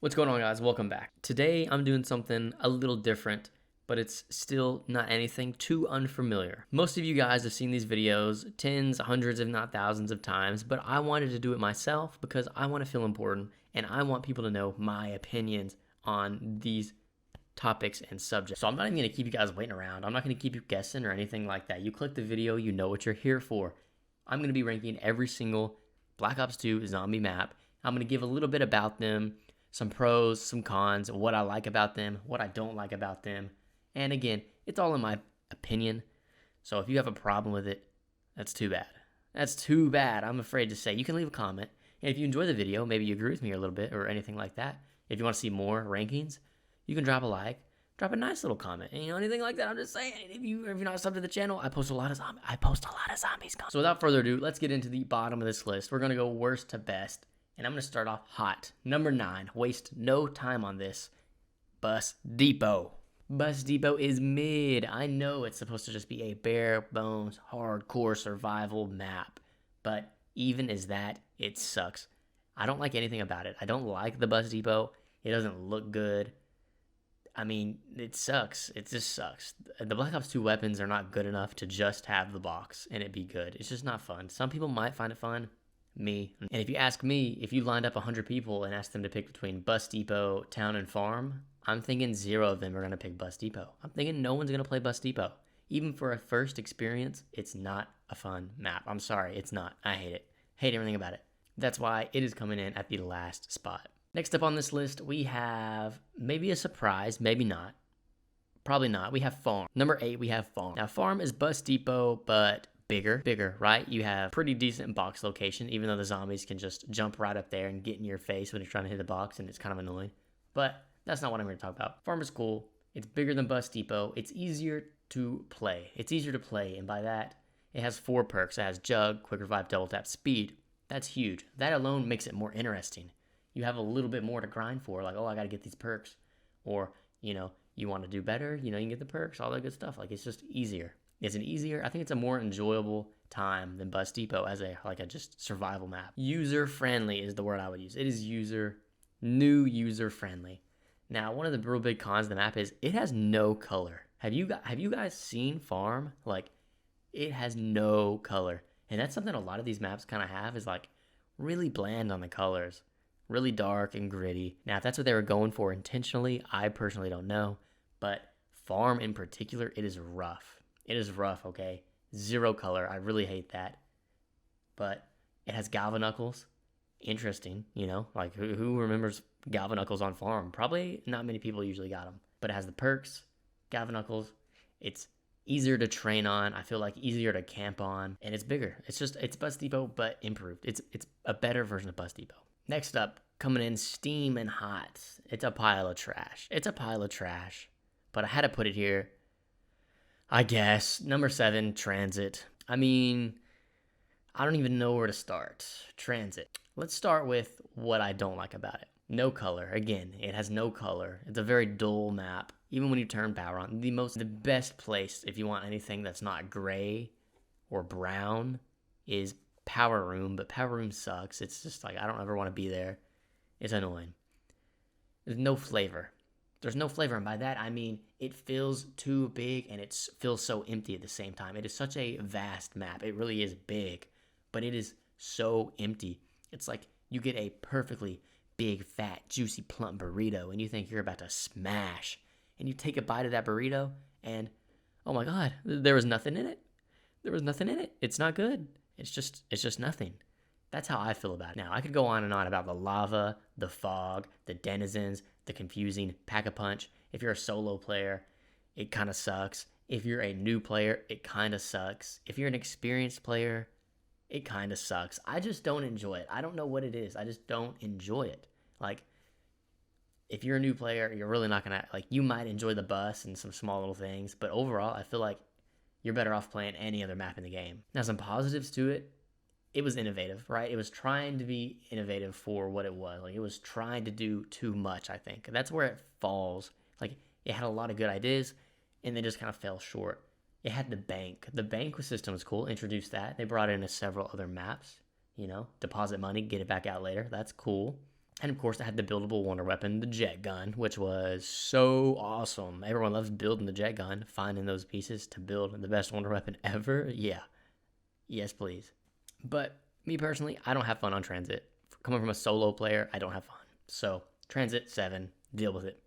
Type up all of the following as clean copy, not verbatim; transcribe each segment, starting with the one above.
What's going on, guys? Welcome back. Today I'm doing something a little different, but it's still not anything too unfamiliar. Most of you guys have seen these videos tens, hundreds, if not thousands of times, but I wanted to do it myself because I want to feel important and I want people to know my opinions on these topics and subjects. So I'm not even going to keep you guys waiting around. I'm not going to keep you guessing or anything like that. You click the video, you know what you're here for. I'm going to be ranking every single Black Ops 2 zombie map. I'm going to give a little bit about them, some pros, some cons, what I like about them, what I don't like about them. And again, it's all in my opinion. So if you have a problem with it, that's too bad. That's too bad, I'm afraid to say. You can leave a comment. And if you enjoy the video, maybe you agree with me a little bit or anything like that. If you want to see more rankings, you can drop a like, drop a nice little comment. And anything like that, I'm just saying. If you're not subbed to the channel, I post a lot of zombies. So without further ado, let's get into the bottom of this list. We're going to go worst to best. And I'm going to start off hot. Number 9. Waste no time on this. Bus Depot. Bus Depot is mid. I know it's supposed to just be a bare bones, hardcore survival map. But even as that, it sucks. I don't like anything about it. I don't like the Bus Depot. It doesn't look good. I mean, it sucks. It just sucks. The Black Ops 2 weapons are not good enough to just have the box and it be good. It's just not fun. Some people might find it fun. Me. And if you ask me, if you lined up 100 people and asked them to pick between Bus Depot, Town, and Farm, I'm thinking 0 of them are going to pick Bus Depot. I'm thinking no one's going to play Bus Depot. Even for a first experience, it's not a fun map. I'm sorry, it's not. I hate it. Hate everything about it. That's why it is coming in at the last spot. Next up on this list, we have maybe a surprise, maybe not. Probably not. We have Farm. Number 8, we have Farm. Now, Farm is Bus Depot, but bigger, right? You have pretty decent box location, even though the zombies can just jump right up there and get in your face when you're trying to hit the box, and it's kind of annoying. But that's not what I'm here to talk about. Farm is cool. It's bigger than Bus Depot. It's easier to play. And by that, it has 4 perks. It has Jug, Quick Revive, Double Tap, Speed. That's huge. That alone makes it more interesting. You have a little bit more to grind for, like, oh, I got to get these perks. Or, you want to do better, you can get the perks, all that good stuff. Like, it's just easier. I think it's a more enjoyable time than Bus Depot as a just survival map. User friendly is the word I would use. It is user friendly. Now, one of the real big cons of the map is it has no color. Have you guys seen Farm? Like, it has no color. And that's something a lot of these maps kind of have, is like really bland on the colors. Really dark and gritty. Now, if that's what they were going for intentionally, I personally don't know. But Farm in particular, it is rough. It is rough, okay? 0 color. I really hate that. But it has Galvanuckles. Interesting, Like, who remembers Galvanuckles on Farm? Probably not many people usually got them. But it has the perks, Galvanuckles. It's easier to train on. I feel like easier to camp on. And it's bigger. It's Bus Depot, but improved. It's a better version of Bus Depot. Next up, coming in steam and hot. It's a pile of trash. But I had to put it here, I guess. Number 7, Tranzit. I mean, I don't even know where to start. Tranzit. Let's start with what I don't like about it. No color. Again, it has no color. It's a very dull map. Even when you turn power on, the best place if you want anything that's not gray or brown is Power Room, but Power Room sucks. It's just like, I don't ever want to be there. It's annoying. There's no flavor. And by that I mean it feels too big and it feels so empty at the same time. It is such a vast map. It really is big, but it is so empty. It's like you get a perfectly big, fat, juicy, plump burrito and you think you're about to smash, and you take a bite of that burrito and, oh my god, there was nothing in it. It's not good. It's just nothing. That's how I feel about it. Now, I could go on and on about the lava, the fog, the denizens, the confusing pack-a-punch. If you're a solo player, it kind of sucks. If you're a new player, it kind of sucks. If you're an experienced player, it kind of sucks. I just don't enjoy it. I don't know what it is. I just don't enjoy it. Like, if you're a new player, you're really not going to, like, you might enjoy the bus and some small little things, but overall, I feel like you're better off playing any other map in the game. Now, some positives to it. It was innovative, right? It was trying to be innovative for what it was. Like, it was trying to do too much, I think. That's where it falls. Like, it had a lot of good ideas, and they just kind of fell short. It had the bank. The bank system was cool. Introduced that. They brought it into several other maps. Deposit money, get it back out later. That's cool. And of course, I had the buildable wonder weapon, the jet gun, which was so awesome. Everyone loves building the jet gun, finding those pieces to build the best wonder weapon ever. Yeah. Yes, please. But me personally, I don't have fun on Transit. Coming from a solo player, I don't have fun. So, Transit 7, deal with it.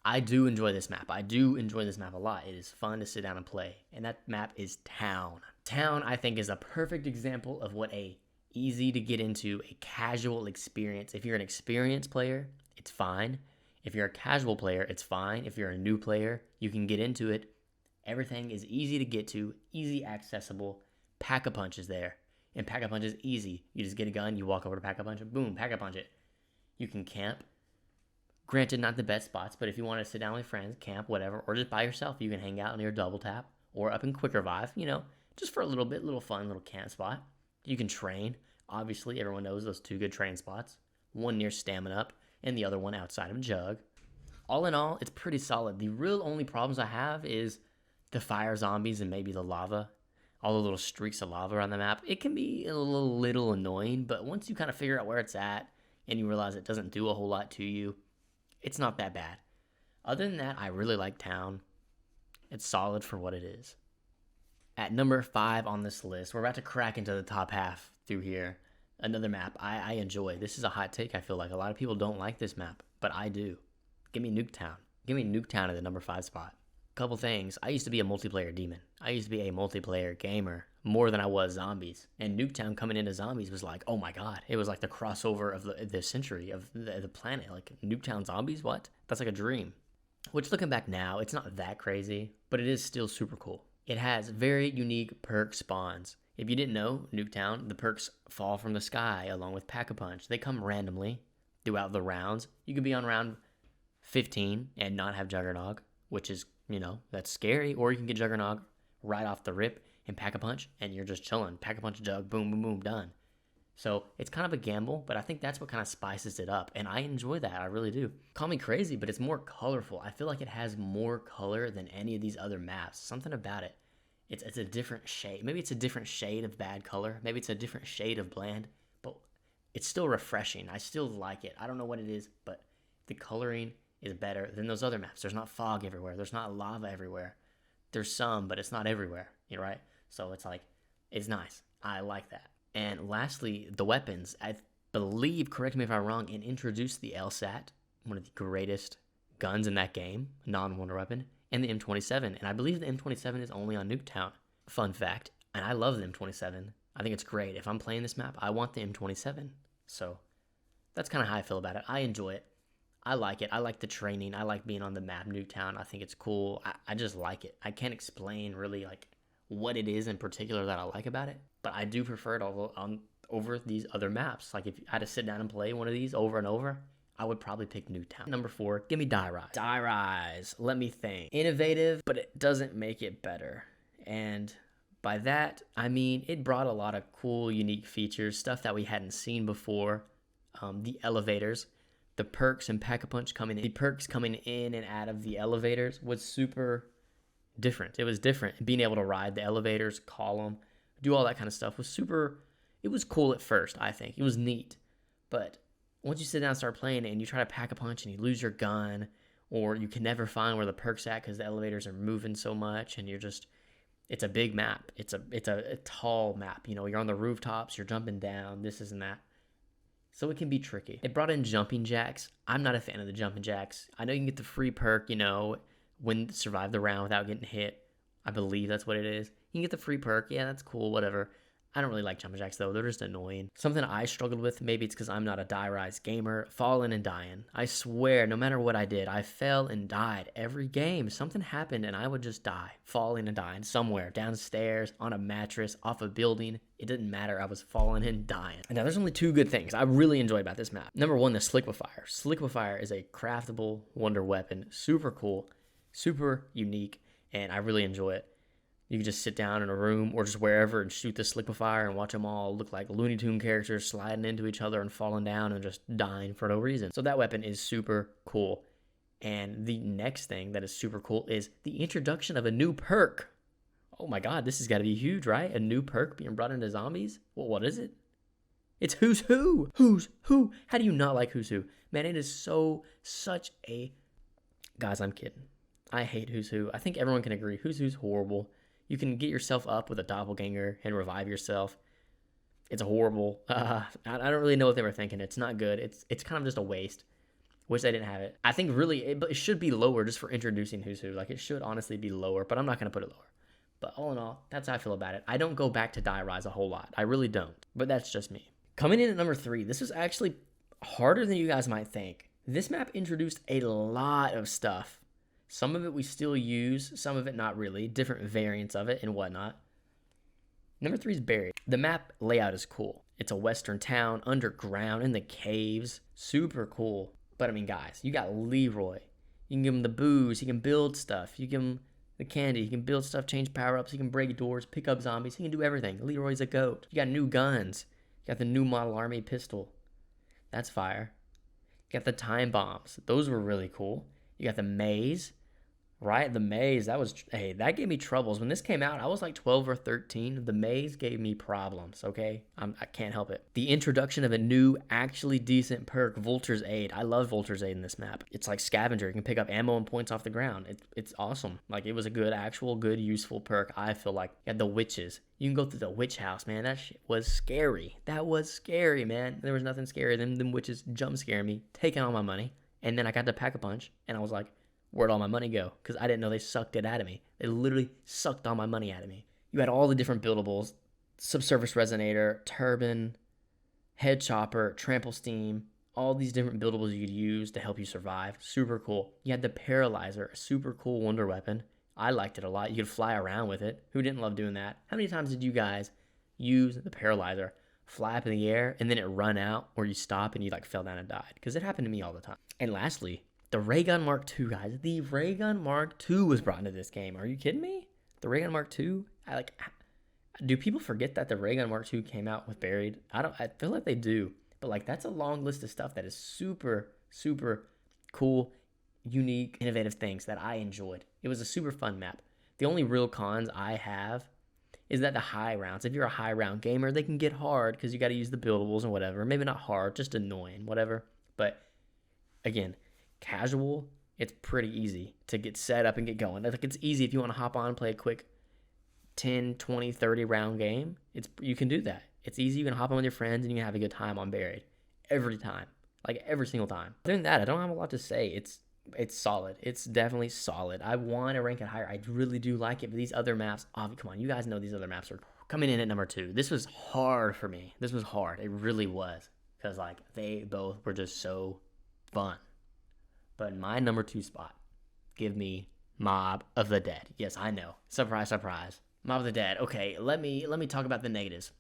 I do enjoy this map. I do enjoy this map a lot. It is fun to sit down and play. And that map is Town. Town, I think, is a perfect example of what a easy to get into, a casual experience. If you're an experienced player, it's fine. If you're a casual player, it's fine. If you're a new player, you can get into it. Everything is easy to get to, easy accessible. Pack-a-punch is there. And Pack-a-punch is easy. You just get a gun, you walk over to Pack-a-punch, boom, Pack-a-punch it. You can camp. Granted, not the best spots, but if you want to sit down with friends, camp, whatever, or just by yourself, you can hang out near Double Tap or up in Quick Revive, just for a little bit, little fun, little camp spot. You can train. Obviously, everyone knows those 2 good train spots. One near Stamina Up and the other one outside of Jug. All in all, it's pretty solid. The real only problems I have is the fire zombies and maybe the lava. All the little streaks of lava on the map. It can be a little annoying, but once you kind of figure out where it's at and you realize it doesn't do a whole lot to you, it's not that bad. Other than that, I really like Town. It's solid for what it is. At number 5 on this list, we're about to crack into the top half through here. Another map I enjoy. This is a hot take, I feel like. A lot of people don't like this map, but I do. Give me Nuketown. Give me Nuketown at the number 5 spot. Couple things. I used to be a multiplayer demon. I used to be a multiplayer gamer more than I was zombies. And Nuketown coming into zombies was like, oh my god. It was like the crossover of the century, of the planet. Like, Nuketown zombies? What? That's like a dream. Which, looking back now, it's not that crazy, but it is still super cool. It has very unique perk spawns. If you didn't know, Nuketown, the perks fall from the sky along with Pack-a-Punch. They come randomly throughout the rounds. You could be on round 15 and not have Juggernog, which is, that's scary. Or you can get Juggernog right off the rip and Pack-a-Punch, and you're just chilling. Pack-a-Punch, Jug, boom, boom, boom, done. So it's kind of a gamble, but I think that's what kind of spices it up, and I enjoy that. I really do. Call me crazy, but it's more colorful. I feel like it has more color than any of these other maps. Something about it. It's a different shade. Maybe it's a different shade of bad color. Maybe it's a different shade of bland, but it's still refreshing. I still like it. I don't know what it is, but the coloring is better than those other maps. There's not fog everywhere. There's not lava everywhere. There's some, but it's not everywhere, right? So it's like, it's nice. I like that. And lastly, the weapons. I believe, correct me if I'm wrong, it introduced the LSAT, one of the greatest guns in that game, non-wonder weapon, and the M27. And I believe the M27 is only on Nuketown. Fun fact. And I love the M27. I think it's great. If I'm playing this map, I want the M27. So that's kind of how I feel about it. I enjoy it. I like it. I like the training. I like being on the map Nuketown. I think it's cool. I just like it. I can't explain really what it is in particular that I like about it, but I do prefer it over these other maps. Like, if I had to sit down and play one of these over and over, I would probably pick Nuketown. Number 4, give me Die Rise. Die Rise, let me think. Innovative, but it doesn't make it better. And by that, I mean it brought a lot of cool, unique features, stuff that we hadn't seen before. The elevators, the perks and Pack-a-Punch coming in. The perks coming in and out of the elevators was super different. It was different. Being able to ride the elevators, call them, do all that kind of stuff was super. It was cool at first, I think. It was neat. But once you sit down and start playing it and you try to Pack-a-Punch and you lose your gun, or you can never find where the perk's at because the elevators are moving so much and it's a big map. It's a tall map. You're on the rooftops, you're jumping down, this and that. So it can be tricky. It brought in jumping jacks. I'm not a fan of the jumping jacks. I know you can get the free perk, when survive the round without getting hit. I believe that's what it is. You can get the free perk. Yeah, that's cool, whatever. I don't really like jumping jacks, though. They're just annoying. Something I struggled with, maybe it's because I'm not a Die Rise gamer, falling and dying. I swear, no matter what I did, I fell and died every game. Something happened and I would just die, falling and dying somewhere, downstairs, on a mattress, off a building. It didn't matter. I was falling and dying. Now, there's only 2 good things I really enjoy about this map. Number 1, the Sliquifier. Sliquifier is a craftable wonder weapon. Super cool, super unique, and I really enjoy it. You can just sit down in a room or just wherever and shoot the Sliquifier and watch them all look like Looney Tune characters sliding into each other and falling down and just dying for no reason. So that weapon is super cool. And the next thing that is super cool is the introduction of a new perk. Oh my god, this has got to be huge, right? A new perk being brought into zombies? Well, what is it? It's Who's Who. Who's Who? How do you not like Who's Who? Man, it is such a... Guys, I'm kidding. I hate Who's Who. I think everyone can agree. Who's Who's horrible. You can get yourself up with a doppelganger and revive yourself. It's horrible. I don't really know what they were thinking. It's not good. It's kind of just a waste. Wish they didn't have it. I think really it should be lower just for introducing Who's Who. Like, it should honestly be lower, but I'm not going to put it lower. But all in all, that's how I feel about it. I don't go back to Die Rise a whole lot. I really don't. But that's just me. Coming in at number 3, this was actually harder than you guys might think. This map introduced a lot of stuff. Some of it we still use, some of it not really, different variants of it and whatnot. Number 3 is Buried. The map layout is cool. It's a western town, underground, in the caves. Super cool. But I mean, guys, you got Leroy. You can give him the booze. He can build stuff. You give him the candy. He can build stuff, change power-ups. He can break doors, pick up zombies. He can do everything. Leroy's a goat. You got new guns. You got the new model army pistol. That's fire. You got the time bombs. Those were really cool. You got the maze. Right, the maze, that gave me troubles. When this came out, I was like 12 or 13. The maze gave me problems, okay? I can't help it. The introduction of a new, actually decent perk, Vulture's Aid. I love Vulture's Aid in this map. It's like Scavenger. You can pick up ammo and points off the ground. It's awesome. Like, it was a good, useful perk, I feel like. You had the witches. You can go through the witch house, man. That shit was scary. That was scary, man. There was nothing scarier than them witches jump scaring me, taking all my money. And then I got to Pack-a-Punch, and I was like, where'd all my money go? Because I didn't know they sucked it out of me. They literally sucked all my money out of me. You had all the different buildables. Subsurface Resonator, Turban, Head Chopper, Trample Steam. All these different buildables you could use to help you survive. Super cool. You had the Paralyzer, a super cool wonder weapon. I liked it a lot. You could fly around with it. Who didn't love doing that? How many times did you guys use the Paralyzer, fly up in the air, and then it run out, or you stop and you like fell down and died? Because it happened to me all the time. And lastly, the Ray Gun Mark II, guys. The Ray Gun Mark II was brought into this game. Are you kidding me? The Ray Gun Mark II? Do people forget that the Ray Gun Mark II came out with Buried? I feel like they do. But like, that's a long list of stuff that is super, super cool, unique, innovative things that I enjoyed. It was a super fun map. The only real cons I have is that the high rounds, if you're a high round gamer, they can get hard because you got to use the buildables and whatever. Maybe not hard, just annoying, whatever. But again, casual, it's pretty easy to get set up and get going. Like, it's easy if you want to hop on and play a quick 10, 20, 30 round game. You can do that. It's easy. You can hop on with your friends and you can have a good time on Buried. Every time. Like, every single time. Other than that, I don't have a lot to say. It's solid. It's definitely solid. I want to rank it higher. I really do like it. But these other maps, come on, you guys know these other maps are coming in at number 2. This was hard for me. This was hard. It really was. Because, like, they both were just so fun. But in my number 2 spot, give me Mob of the Dead. Yes, I know. Surprise, surprise. Mob of the Dead. Okay, let me talk about the negatives.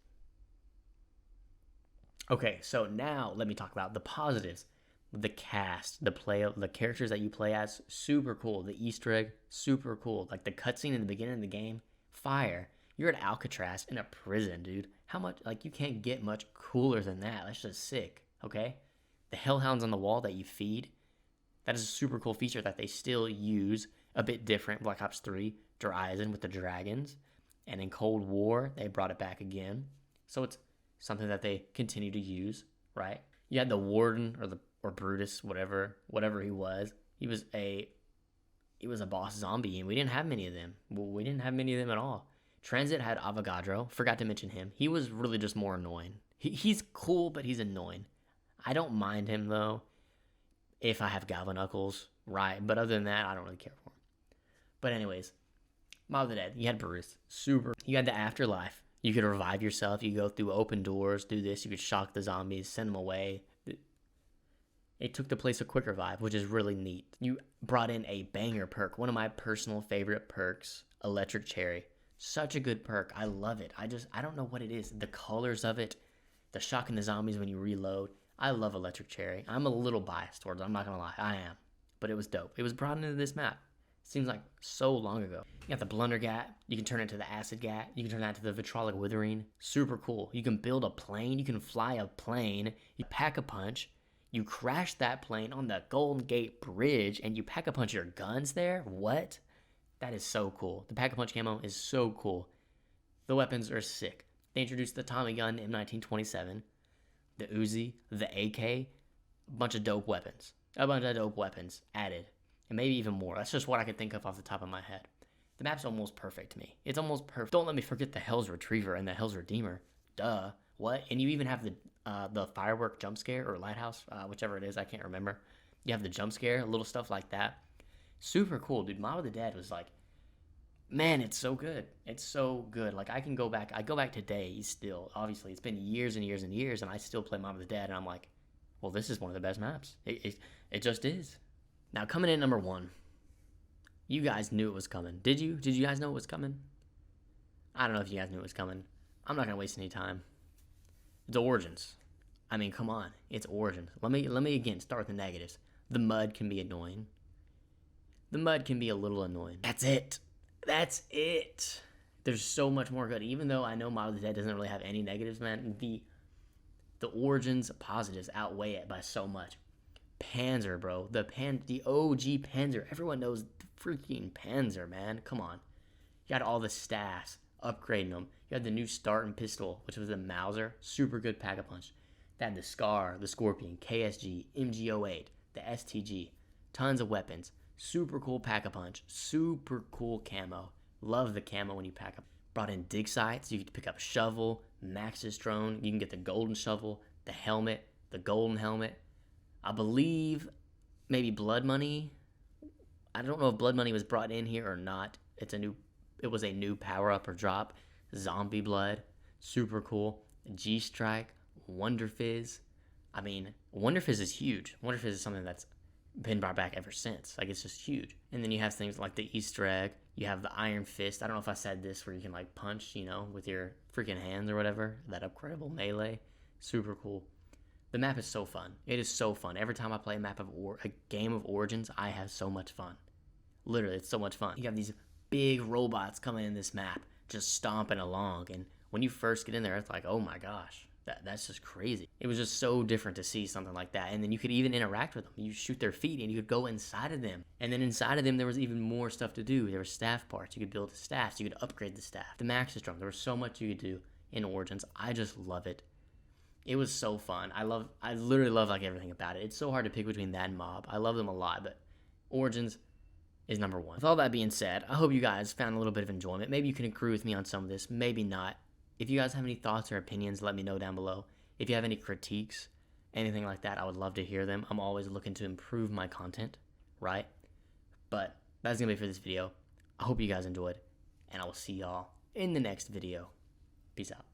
Okay, so now let me talk about the positives. The cast, the characters that you play as, super cool. The Easter egg, super cool. Like, the cutscene in the beginning of the game, fire. You're at Alcatraz in a prison, dude. How much, like, you can't get much cooler than that. That's just sick, okay? The hellhounds on the wall that you feed, that is a super cool feature that they still use, a bit different. Black Ops 3, Dryzen with the dragons. And in Cold War, they brought it back again. So it's something that they continue to use, right? You had the Warden or Brutus, whatever he was. He was a boss zombie, and we didn't have many of them. Well, we didn't have many of them at all. Tranzit had Avogadro. Forgot to mention him. He was really just more annoying. He's cool, but he's annoying. I don't mind him, though, if I have Galvanuckles, right? But other than that, I don't really care for him. But anyways, Mob of the Dead. You had Bruce. Super. You had the Afterlife. You could revive yourself. You go through open doors, do this. You could shock the zombies, send them away. It took the place of Quick Revive, which is really neat. You brought in a banger perk. One of my personal favorite perks, Electric Cherry. Such a good perk. I love it. I don't know what it is. The colors of it, the shocking the zombies when you reload. I love Electric Cherry. I'm a little biased towards it. I'm not going to lie. I am. But it was dope. It was brought into this map. Seems like so long ago. You got the Blundergat. You can turn it to the Acid Gat. You can turn that to the Vitrolic Withering. Super cool. You can build a plane. You can fly a plane. You Pack-a-Punch. You crash that plane on the Golden Gate Bridge, and you Pack-a-Punch your guns there? What? That is so cool. The Pack-a-Punch camo is so cool. The weapons are sick. They introduced the Tommy gun in 1927. the Uzi, the AK, a bunch of dope weapons. A bunch of dope weapons added. And maybe even more. That's just what I could think of off the top of my head. The map's almost perfect to me. It's almost perfect. Don't let me forget the Hell's Retriever and the Hell's Redeemer. Duh. What? And you even have the firework jump scare or lighthouse, whichever it is. I can't remember. You have the jump scare, little stuff like that. Super cool, dude. Mob of the Dead was like, man, it's so good. It's so good. Like, I go back today still. Obviously, it's been years and years and years, and I still play Mob of the Dead, and I'm like, well, this is one of the best maps. It just is. Now, coming in number 1. You guys knew it was coming. Did you? Did you guys know it was coming? I don't know if you guys knew it was coming. I'm not going to waste any time. It's Origins. I mean, come on. It's Origins. Let me again start with the negatives. The mud can be annoying. The mud can be a little annoying. That's it. That's it. There's so much more good. Even though I know Mob of the Dead doesn't really have any negatives, man, the Origins positives outweigh it by so much. Panzer, bro. The OG Panzer. Everyone knows the freaking Panzer, man. Come on. You got all the staffs. Upgrading them. You had the new starting pistol, which was the Mauser. Super good pack-a-punch. They had the Scar, the Scorpion, KSG, MG08, the STG. Tons of weapons. Super cool pack-a-punch. Super cool camo. Love the camo when you pack up. Brought in dig sites. You could pick up a shovel, Max's drone. You can get the golden shovel, the helmet, the golden helmet. I believe maybe Blood Money. I don't know if Blood Money was brought in here or not. It was a new power-up or drop. Zombie Blood. Super cool. G-Strike. Wonder Fizz. I mean, Wonder Fizz is huge. Wonder Fizz is something that's been brought back ever since. Like, it's just huge. And then you have things like the Easter egg. You have the Iron Fist. I don't know if I said this, where you can, like, punch, with your freaking hands or whatever. That upgradable melee. Super cool. The map is so fun. It is so fun. Every time I play a game of Origins, I have so much fun. Literally, it's so much fun. You have these big robots coming in this map, just stomping along. And when you first get in there, it's like, oh my gosh, that's just crazy. It was just so different to see something like that. And then you could even interact with them. You shoot their feet and you could go inside of them. And then inside of them, there was even more stuff to do. There were staff parts. You could build staffs. You could upgrade the staff. The Max's drum. There was so much you could do in Origins. I just love it. It was so fun. I literally love like everything about it. It's so hard to pick between that and Mob. I love them a lot, but Origins is number 1. With all that being said, I hope you guys found a little bit of enjoyment. Maybe you can agree with me on some of this, maybe not. If you guys have any thoughts or opinions, let me know down below. If you have any critiques, anything like that, I would love to hear them. I'm always looking to improve my content, right? But that's going to be it for this video. I hope you guys enjoyed, and I will see y'all in the next video. Peace out.